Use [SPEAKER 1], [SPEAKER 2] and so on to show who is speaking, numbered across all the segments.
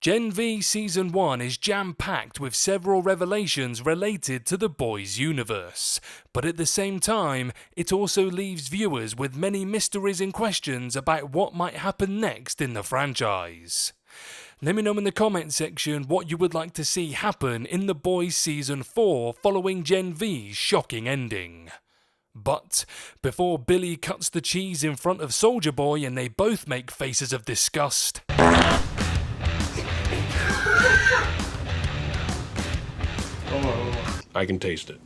[SPEAKER 1] Gen V Season 1 is jam-packed with several revelations related to the boys' universe, but at the same time, it also leaves viewers with many mysteries and questions about what might happen next in the franchise. Let me know in the comment section what you would like to see happen in The Boys Season 4 following Gen V's shocking ending. But before Billy cuts the cheese in front of Soldier Boy and they both make faces of disgust,
[SPEAKER 2] I can taste it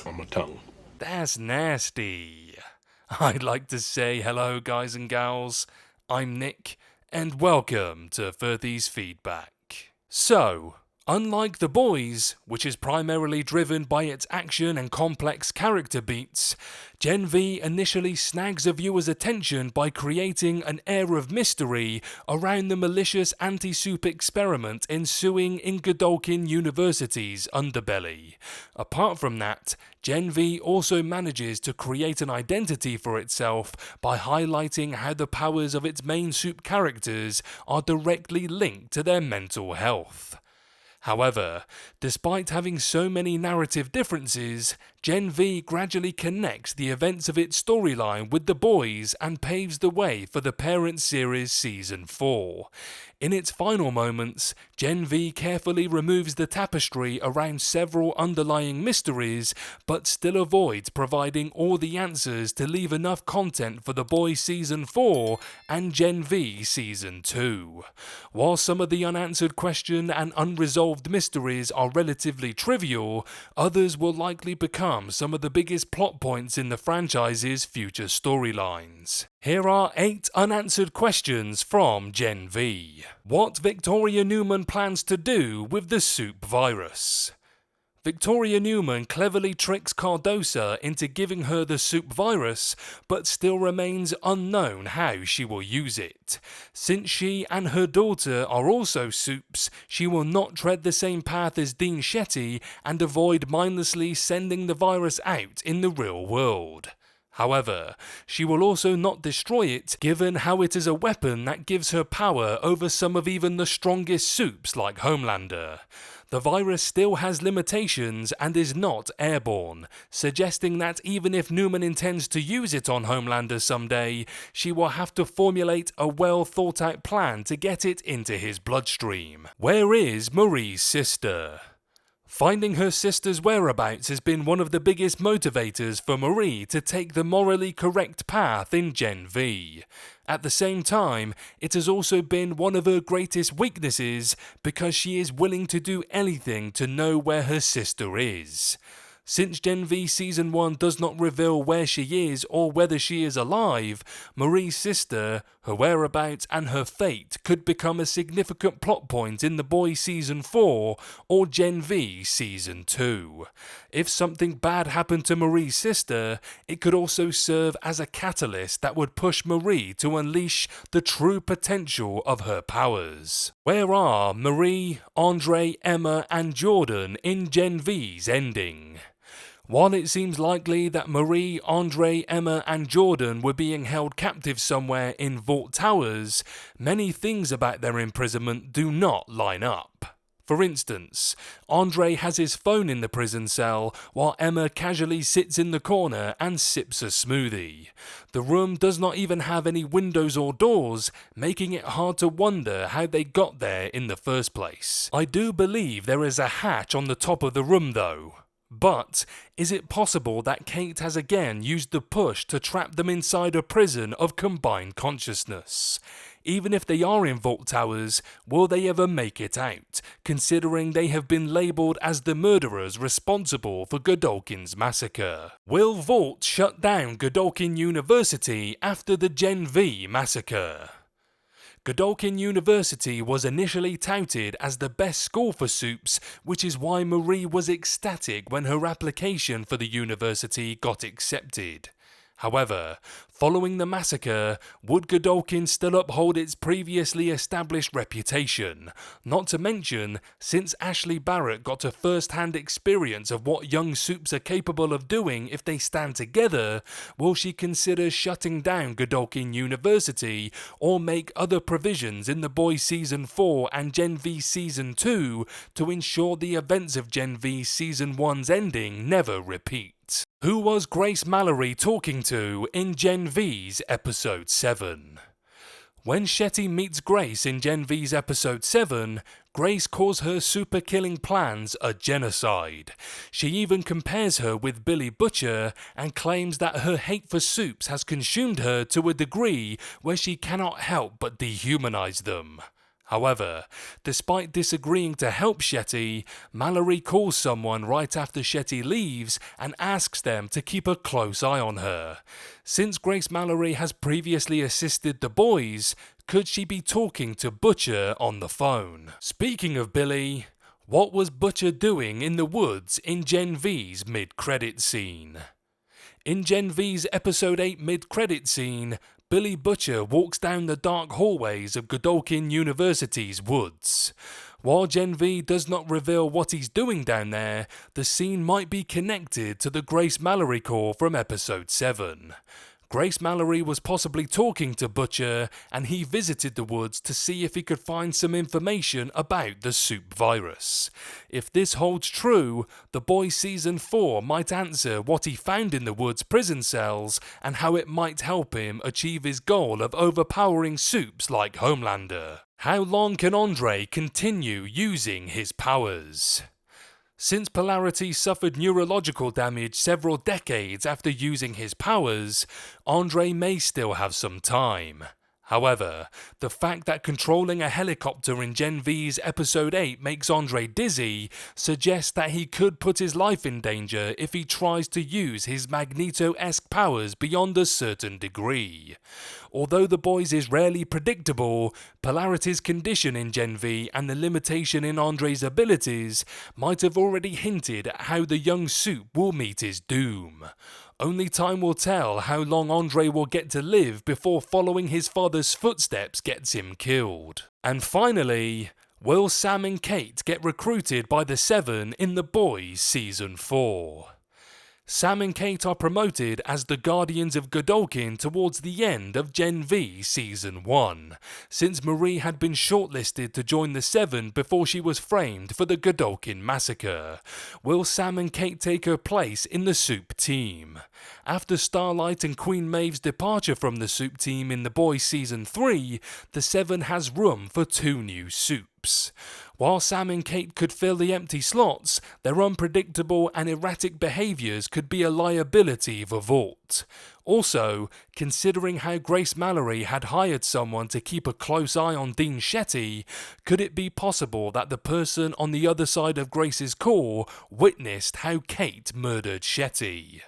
[SPEAKER 2] on my tongue.
[SPEAKER 1] that's nasty. I'd like to say hello guys and gals, I'm Nick, and welcome to Furthy's Feedback. So, unlike The Boys, which is primarily driven by its action and complex character beats, Gen V initially snags a viewer's attention by creating an air of mystery around the malicious anti-soup experiment ensuing in Godolkin University's underbelly. Apart from that, Gen V also manages to create an identity for itself by highlighting how the powers of its main soup characters are directly linked to their mental health. However, despite having so many narrative differences, Gen V gradually connects the events of its storyline with The Boys and paves the way for the parent series Season 4. In its final moments, Gen V carefully removes the tapestry around several underlying mysteries, but still avoids providing all the answers to leave enough content for The Boys Season 4 and Gen V Season 2. While some of the unanswered questions and unresolved mysteries are relatively trivial, others will likely become some of the biggest plot points in the franchise's future storylines. Here are 8 unanswered questions from Gen V. What Victoria Newman plans to do with the soup virus. Victoria Newman cleverly tricks Cardosa into giving her the soup virus, but still remains unknown how she will use it. Since she and her daughter are also soups, she will not tread the same path as Dean Shetty and avoid mindlessly sending the virus out in the real world. However, she will also not destroy it, given how it is a weapon that gives her power over some of even the strongest soups like Homelander. The virus still has limitations and is not airborne, suggesting that even if Newman intends to use it on Homelander someday, she will have to formulate a well thought out plan to get it into his bloodstream. Where is Marie's sister? Finding her sister's whereabouts has been one of the biggest motivators for Marie to take the morally correct path in Gen V. At the same time, it has also been one of her greatest weaknesses because she is willing to do anything to know where her sister is. Since Gen V Season 1 does not reveal where she is or whether she is alive, Marie's sister, her whereabouts and her fate could become a significant plot point in The Boys Season 4 or Gen V Season 2. If something bad happened to Marie's sister, it could also serve as a catalyst that would push Marie to unleash the true potential of her powers. Where are Marie, Andre, Emma and Jordan in Gen V's ending? While it seems likely that Marie, Andre, Emma and Jordan were being held captive somewhere in Vault Towers, many things about their imprisonment do not line up. For instance, Andre has his phone in the prison cell while Emma casually sits in the corner and sips a smoothie. The room does not even have any windows or doors, making it hard to wonder how they got there in the first place. I do believe there is a hatch on the top of the room though. But is it possible that Kate has again used the push to trap them inside a prison of combined consciousness? Even if they are in Vault Towers, will they ever make it out, considering they have been labelled as the murderers responsible for Godolkin's massacre? Will Vault shut down Godolkin University after the Gen V massacre? Godolkin University was initially touted as the best school for soups, which is why Marie was ecstatic when her application for the university got accepted. However, following the massacre, would Godolkin still uphold its previously established reputation? Not to mention, since Ashley Barrett got a first-hand experience of what young soups are capable of doing if they stand together, will she consider shutting down Godolkin University or make other provisions in The Boys Season 4 and Gen V Season 2 to ensure the events of Gen V Season 1's ending never repeat? Who was Grace Mallory talking to in Gen V's Episode 7? When Shetty meets Grace in Gen V's Episode 7, Grace calls her super-killing plans a genocide. She even compares her with Billy Butcher and claims that her hate for soups has consumed her to a degree where she cannot help but dehumanize them. However, despite disagreeing to help Shetty, Mallory calls someone right after Shetty leaves and asks them to keep a close eye on her. Since Grace Mallory has previously assisted the boys, could she be talking to Butcher on the phone? Speaking of Billy, what was Butcher doing in the woods in Gen V's mid-credit scene? In Gen V's Episode 8 mid-credit scene, Billy Butcher walks down the dark hallways of Godolkin University's woods. While Gen V does not reveal what he's doing down there, the scene might be connected to the Grace Mallory call from Episode 7. Grace Mallory was possibly talking to Butcher, and he visited the woods to see if he could find some information about the soup virus. If this holds true, The Boys Season 4 might answer what he found in the woods prison cells and how it might help him achieve his goal of overpowering soups like Homelander. How long can Andre continue using his powers? Since Polarity suffered neurological damage several decades after using his powers, Andre may still have some time. However, the fact that controlling a helicopter in Gen V's Episode 8 makes Andre dizzy suggests that he could put his life in danger if he tries to use his Magneto-esque powers beyond a certain degree. Although The Boys is rarely predictable, Polarity's condition in Gen V and the limitation in Andre's abilities might have already hinted at how the young soup will meet his doom. Only time will tell how long Andre will get to live before following his father's footsteps gets him killed. And finally, will Sam and Kate get recruited by the Seven in The Boys Season 4? Sam and Kate are promoted as the Guardians of Godolkin towards the end of Gen V Season 1, since Marie had been shortlisted to join the Seven before she was framed for the Godolkin massacre. Will Sam and Kate take her place in the Soup team? After Starlight and Queen Maeve's departure from the Soup team in The Boys Season 3, the Seven has room for 2 new soups. While Sam and Kate could fill the empty slots, their unpredictable and erratic behaviours could be a liability for Vought. Also, considering how Grace Mallory had hired someone to keep a close eye on Dean Shetty, could it be possible that the person on the other side of Grace's call witnessed how Kate murdered Shetty?